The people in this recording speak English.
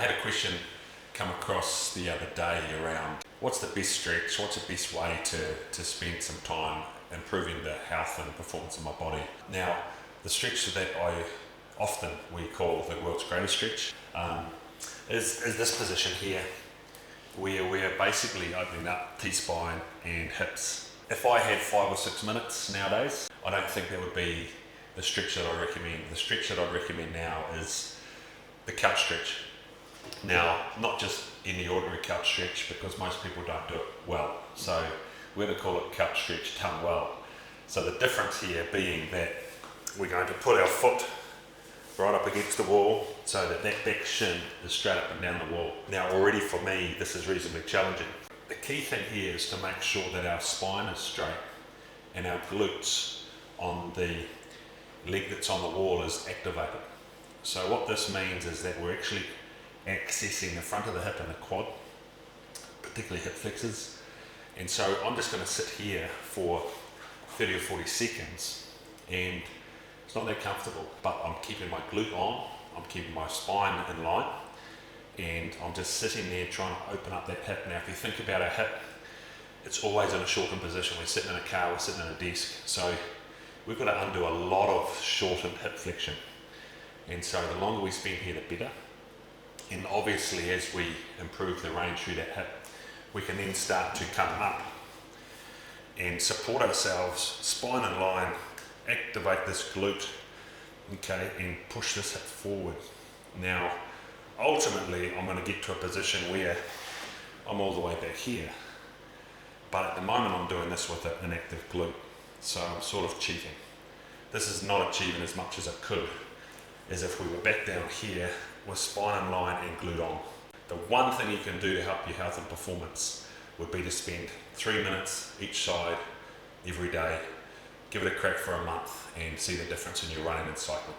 I had a question come across the other day around what's the best stretch, what's the best way to spend some time improving the health and performance of my body. Now, the stretch that we call the world's greatest stretch is this position here, where we're basically opening up T-spine and hips. If I had 5 or 6 minutes nowadays, I don't think that would be the stretch that I recommend. The stretch that I recommend now is the couch stretch. Now, not just any ordinary couch stretch, because most people don't do it well. So we're going to call it couch stretch done well. So the difference here being that we're going to put our foot right up against the wall so that that back shin is straight up and down the wall. Now already for me, this is reasonably challenging. The key thing here is to make sure that our spine is straight and our glutes on the leg that's on the wall is activated. So what this means is that we're actually accessing the front of the hip and the quad, particularly hip flexors. And so I'm just going to sit here for 30 or 40 seconds, and it's not that comfortable, but I'm keeping my glute on, I'm keeping my spine in line, and I'm just sitting there trying to open up that hip. Now if you think about our hip, it's always in a shortened position. We're sitting in a car, we're sitting in a desk, so we've got to undo a lot of shortened hip flexion. And so the longer we spend here, the better. And obviously as we improve the range through that hip, we can then start to come up and support ourselves, spine in line, activate this glute, okay, and push this hip forward. Now, ultimately, I'm going to get to a position where I'm all the way back here, but at the moment I'm doing this with an inactive glute, so I'm sort of cheating. This is not achieving as much as I could as if we were back down here with spine in line and glute on. The one thing you can do to help your health and performance would be to spend 3 minutes each side every day. Give it a crack for a month and see the difference in your running and cycling.